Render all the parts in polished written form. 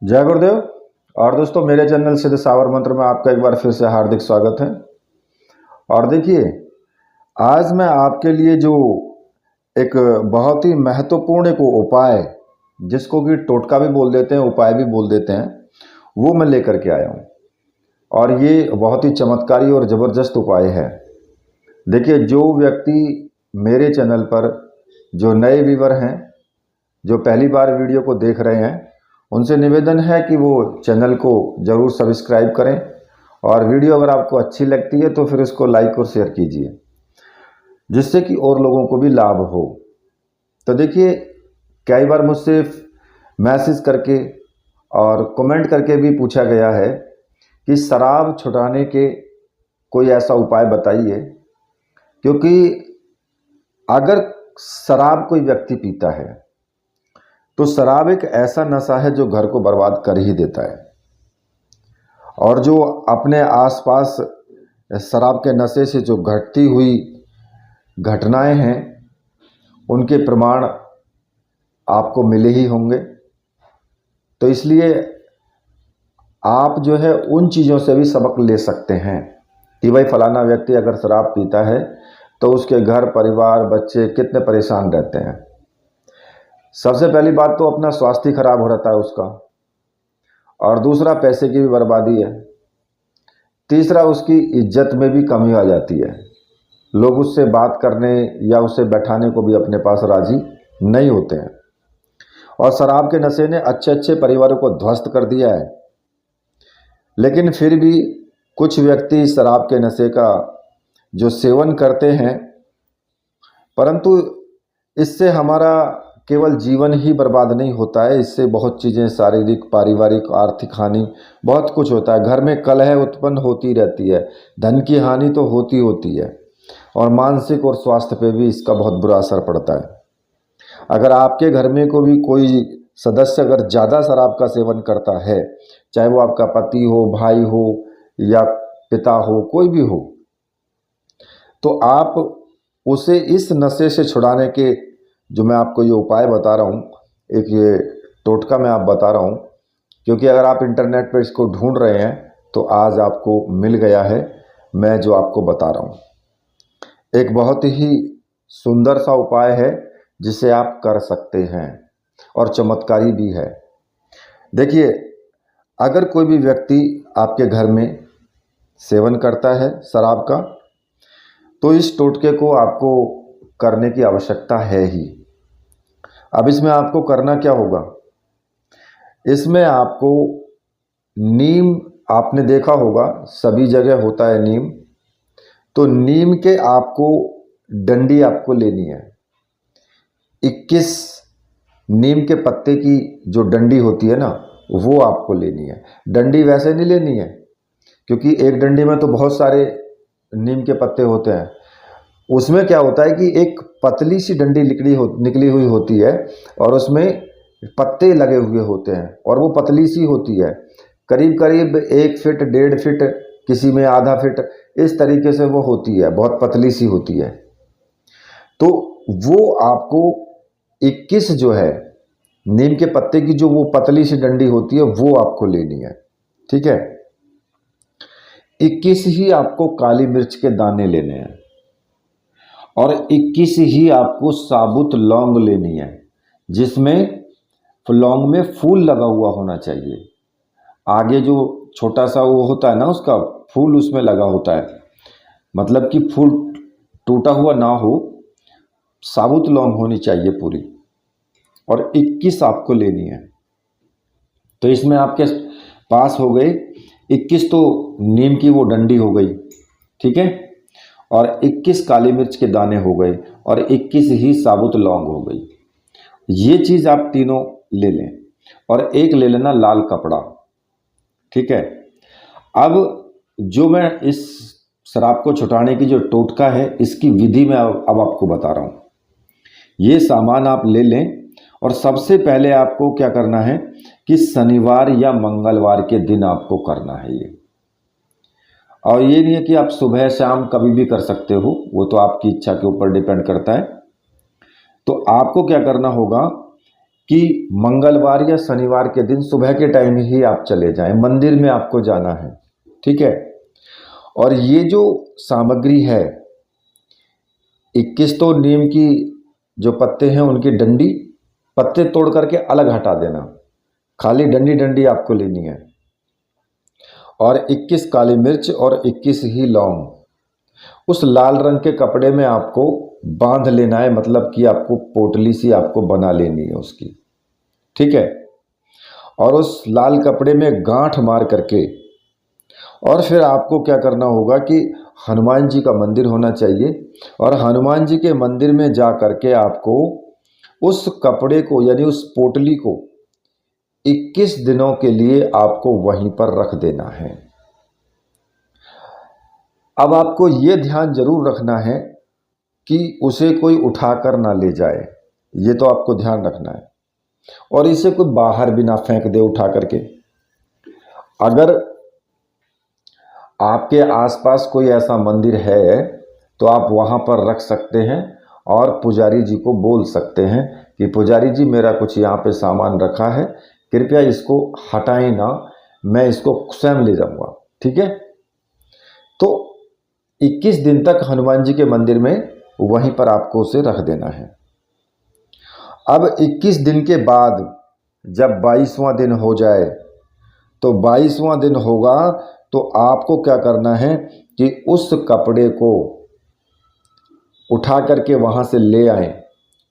जय गुरुदेव। और दोस्तों, मेरे चैनल सिद्ध सावर मंत्र में आपका एक बार फिर से हार्दिक स्वागत है। और देखिए, आज मैं आपके लिए जो एक बहुत ही महत्वपूर्ण एक उपाय, जिसको कि टोटका भी बोल देते हैं, उपाय भी बोल देते हैं, वो मैं लेकर के आया हूँ। और ये बहुत ही चमत्कारी और ज़बरदस्त उपाय है। देखिए, जो व्यक्ति मेरे चैनल पर, जो नए व्यूवर हैं, जो पहली बार वीडियो को देख रहे हैं, उनसे निवेदन है कि वो चैनल को ज़रूर सब्सक्राइब करें। और वीडियो अगर आपको अच्छी लगती है तो फिर इसको लाइक और शेयर कीजिए, जिससे कि और लोगों को भी लाभ हो। तो देखिए, कई बार मुझसे मैसेज करके और कमेंट करके भी पूछा गया है कि शराब छुड़ाने के कोई ऐसा उपाय बताइए, क्योंकि अगर शराब कोई व्यक्ति पीता है तो शराब एक ऐसा नशा है जो घर को बर्बाद कर ही देता है। और जो अपने आसपास शराब के नशे से जो घटती हुई घटनाएं हैं, उनके प्रमाण आपको मिले ही होंगे। तो इसलिए आप जो है उन चीज़ों से भी सबक ले सकते हैं कि भाई फलाना व्यक्ति अगर शराब पीता है तो उसके घर परिवार बच्चे कितने परेशान रहते हैं। सबसे पहली बात तो अपना स्वास्थ्य खराब हो रहता है उसका, और दूसरा पैसे की भी बर्बादी है, तीसरा उसकी इज्जत में भी कमी आ जाती है। लोग उससे बात करने या उसे बैठाने को भी अपने पास राजी नहीं होते हैं। और शराब के नशे ने अच्छे अच्छे परिवारों को ध्वस्त कर दिया है। लेकिन फिर भी कुछ व्यक्ति शराब के नशे का जो सेवन करते हैं, परंतु इससे हमारा केवल जीवन ही बर्बाद नहीं होता है, इससे बहुत चीज़ें शारीरिक, पारिवारिक, आर्थिक हानि, बहुत कुछ होता है। घर में कलह उत्पन्न होती रहती है, धन की हानि तो होती है, और मानसिक और स्वास्थ्य पे भी इसका बहुत बुरा असर पड़ता है। अगर आपके घर में को भी कोई सदस्य अगर ज़्यादा शराब का सेवन करता है, चाहे वो आपका पति हो, भाई हो या पिता हो, कोई भी हो, तो आप उसे इस नशे से छुड़ाने के जो मैं आपको ये उपाय बता रहा हूँ, एक ये टोटका मैं आप बता रहा हूँ, क्योंकि अगर आप इंटरनेट पर इसको ढूंढ रहे हैं तो आज आपको मिल गया है। मैं जो आपको बता रहा हूँ एक बहुत ही सुंदर सा उपाय है, जिसे आप कर सकते हैं, और चमत्कारी भी है। देखिए, अगर कोई भी व्यक्ति आपके घर में सेवन करता है शराब का, तो इस टोटके को आपको करने की आवश्यकता है ही। अब इसमें आपको करना क्या होगा, इसमें आपको नीम, आपने देखा होगा सभी जगह होता है नीम, तो नीम के आपको डंडी आपको लेनी है। 21 नीम के पत्ते की जो डंडी होती है ना, वो आपको लेनी है। डंडी वैसे नहीं लेनी है, क्योंकि एक डंडी में तो बहुत सारे नीम के पत्ते होते हैं। उसमें क्या होता है कि एक पतली सी डंडी निकली हुई होती है, और उसमें पत्ते लगे हुए होते हैं, और वो पतली सी होती है, करीब करीब 1 फीट 1.5 फीट, किसी में आधा फीट, इस तरीके से वो होती है, बहुत पतली सी होती है। तो वो आपको 21 जो है नीम के पत्ते की जो वो पतली सी डंडी होती है, वो आपको लेनी है। ठीक है, 21 ही आपको काली मिर्च के दाने लेने हैं, और 21 ही आपको साबुत लौंग लेनी है, जिसमें लौंग में फूल लगा हुआ होना चाहिए। आगे जो छोटा सा वो होता है ना, उसका फूल उसमें लगा होता है, मतलब कि फूल टूटा हुआ ना हो, साबुत लौंग होनी चाहिए पूरी, और 21 आपको लेनी है। तो इसमें आपके पास हो गए 21 तो नीम की वो डंडी हो गई, ठीक है, और 21 काली मिर्च के दाने हो गए, और 21 ही साबुत लौंग हो गई। ये चीज़ आप तीनों ले लें, और एक ले लेना लाल कपड़ा। ठीक है, अब जो मैं इस शराब को छुटाने की जो टोटका है, इसकी विधि मैं अब आपको बता रहा हूँ। ये सामान आप ले लें, और सबसे पहले आपको क्या करना है कि शनिवार या मंगलवार के दिन आपको करना है ये। और ये नहीं है कि आप सुबह शाम कभी भी कर सकते हो, वो तो आपकी इच्छा के ऊपर डिपेंड करता है। तो आपको क्या करना होगा, कि मंगलवार या शनिवार के दिन सुबह के टाइम ही आप चले जाएं, मंदिर में आपको जाना है। ठीक है। और ये जो सामग्री है, 21 तो नीम की जो पत्ते हैं उनकी डंडी, पत्ते तोड़ करके अलग हटा देना, खाली डंडी डंडी आपको लेनी है। और 21 काली मिर्च और 21 ही लौंग उस लाल रंग के कपड़े में आपको बांध लेना है, मतलब कि आपको पोटली सी आपको बना लेनी है उसकी। ठीक है। और उस लाल कपड़े में गांठ मार करके, और फिर आपको क्या करना होगा कि हनुमान जी का मंदिर होना चाहिए, और हनुमान जी के मंदिर में जा करके आपको उस कपड़े को यानी उस पोटली को 21 दिनों के लिए आपको वहीं पर रख देना है। अब आपको ये ध्यान जरूर रखना है कि उसे कोई उठाकर ना ले जाए, ये तो आपको ध्यान रखना है। और इसे कोई बाहर भी ना फेंक दे उठा करके। अगर आपके आसपास कोई ऐसा मंदिर है तो आप वहां पर रख सकते हैं और पुजारी जी को बोल सकते हैं कि पुजारी जी मेरा कुछ यहाँ पे सामान रखा है, कृपया इसको हटाएं ना, मैं इसको स्वयं ले जाऊंगा। ठीक है। तो 21 दिन तक हनुमान जी के मंदिर में वहीं पर आपको उसे रख देना है। अब 21 दिन के बाद जब 22वां दिन हो जाए, तो 22वां दिन होगा तो आपको क्या करना है कि उस कपड़े को उठा करके वहां से ले आए,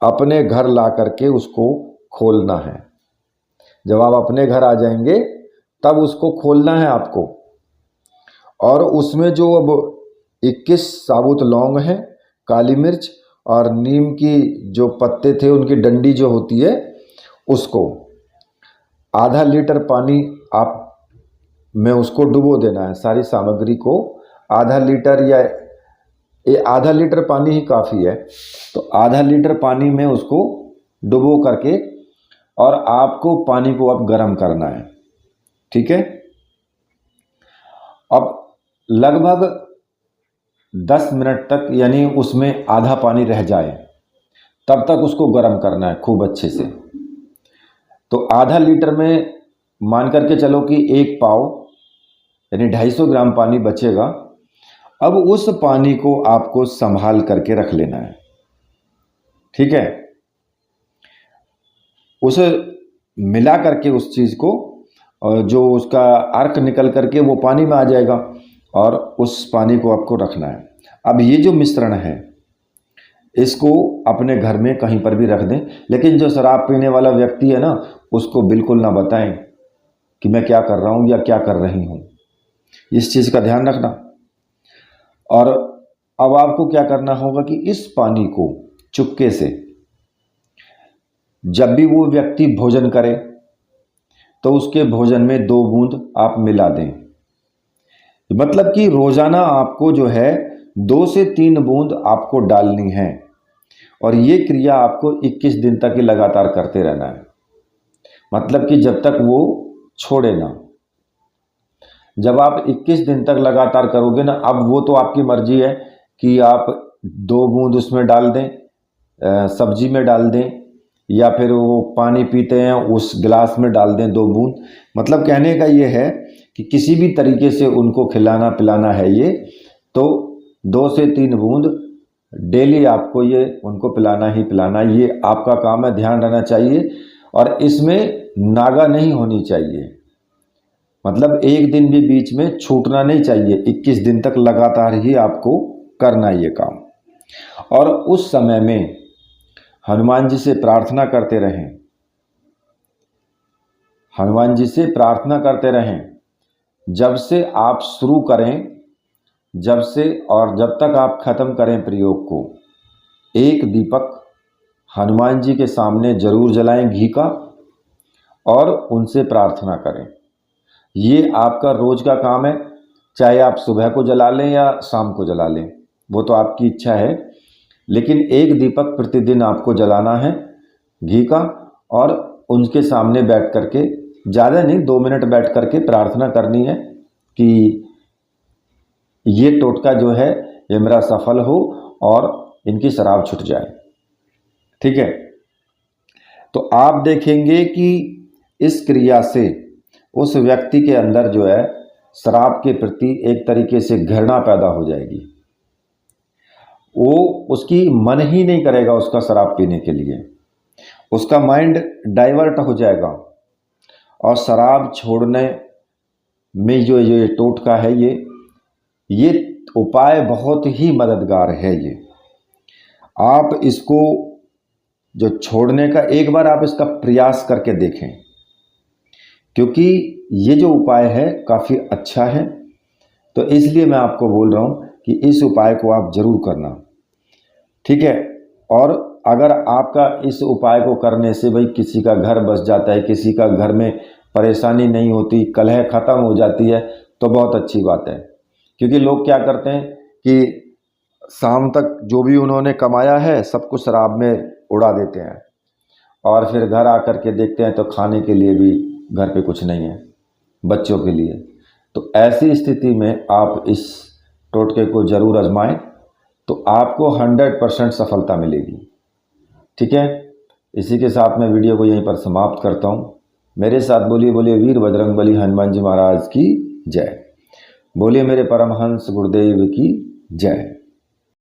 अपने घर ला करके उसको खोलना है। जब आप अपने घर आ जाएंगे तब उसको खोलना है आपको। और उसमें जो अब 21 साबुत लौंग है, काली मिर्च और नीम की जो पत्ते थे उनकी डंडी जो होती है, उसको आधा लीटर पानी आप में उसको डुबो देना है। सारी सामग्री को आधा लीटर या आधा लीटर पानी ही काफ़ी है, तो आधा लीटर पानी में उसको डुबो करके और आपको पानी को अब गर्म करना है। ठीक है। अब लगभग 10 मिनट तक, यानी उसमें आधा पानी रह जाए तब तक उसको गर्म करना है खूब अच्छे से। तो आधा लीटर में मान करके चलो कि 1 पाव यानी 250 ग्राम पानी बचेगा। अब उस पानी को आपको संभाल करके रख लेना है। ठीक है। उसे मिला करके उस चीज़ को, और जो उसका अर्क निकल करके वो पानी में आ जाएगा, और उस पानी को आपको रखना है। अब ये जो मिश्रण है इसको अपने घर में कहीं पर भी रख दें, लेकिन जो शराब पीने वाला व्यक्ति है ना, उसको बिल्कुल ना बताएं कि मैं क्या कर रहा हूँ या क्या कर रही हूँ। इस चीज़ का ध्यान रखना। और अब आपको क्या करना होगा कि इस पानी को चुपके से जब भी वो व्यक्ति भोजन करे तो उसके भोजन में 2 बूंद आप मिला दें। मतलब कि रोजाना आपको जो है 2 से 3 बूंद आपको डालनी है, और ये क्रिया आपको 21 दिन तक ही लगातार करते रहना है। मतलब कि जब तक वो छोड़े ना। जब आप 21 दिन तक लगातार करोगे ना, अब वो तो आपकी मर्जी है कि आप 2 बूंद उसमें डाल दें, सब्जी में डाल दें, या फिर वो पानी पीते हैं उस गिलास में डाल दें 2 बूंद। मतलब कहने का ये है कि किसी भी तरीके से उनको खिलाना पिलाना है ये, तो 2 से 3 बूंद डेली आपको ये उनको पिलाना ही पिलाना, ये आपका काम है, ध्यान रहना चाहिए। और इसमें नागा नहीं होनी चाहिए, मतलब एक दिन भी बीच में छूटना नहीं चाहिए। 21 दिन तक लगातार ही आपको करना ये काम। और उस समय में हनुमान जी से प्रार्थना करते रहें, हनुमान जी से प्रार्थना करते रहें। जब से आप शुरू करें, जब से और जब तक आप खत्म करें प्रयोग को, 1 दीपक हनुमान जी के सामने जरूर जलाएं घी का, और उनसे प्रार्थना करें। ये आपका रोज का काम है, चाहे आप सुबह को जला लें या शाम को जला लें, वो तो आपकी इच्छा है। लेकिन 1 दीपक प्रतिदिन आपको जलाना है घी का, और उनके सामने बैठ करके, ज़्यादा नहीं 2 मिनट बैठ करके प्रार्थना करनी है कि ये टोटका जो है ये मेरा सफल हो और इनकी शराब छूट जाए। ठीक है। तो आप देखेंगे कि इस क्रिया से उस व्यक्ति के अंदर जो है शराब के प्रति एक तरीके से घृणा पैदा हो जाएगी। वो उसकी मन ही नहीं करेगा उसका शराब पीने के लिए, उसका माइंड डाइवर्ट हो जाएगा। और शराब छोड़ने में जो ये टोटका है, ये उपाय बहुत ही मददगार है। ये आप इसको जो छोड़ने का एक बार आप इसका प्रयास करके देखें, क्योंकि ये जो उपाय है काफ़ी अच्छा है। तो इसलिए मैं आपको बोल रहा हूँ कि इस उपाय को आप ज़रूर करना, ठीक है। और अगर आपका इस उपाय को करने से भाई किसी का घर बस जाता है, किसी का घर में परेशानी नहीं होती, कलह ख़त्म हो जाती है, तो बहुत अच्छी बात है। क्योंकि लोग क्या करते हैं कि शाम तक जो भी उन्होंने कमाया है सब कुछ शराब में उड़ा देते हैं, और फिर घर आकर के देखते हैं तो खाने के लिए भी घर पे कुछ नहीं है, बच्चों के लिए। तो ऐसी स्थिति में आप इस टोटके को ज़रूर आजमाएं, तो आपको 100% सफलता मिलेगी, ठीक है। इसी के साथ मैं वीडियो को यहीं पर समाप्त करता हूँ। मेरे साथ बोलिए बोलिए वीर बजरंगबली हनुमान जी महाराज की जय। बोलिए मेरे परमहंस गुरुदेव की जय।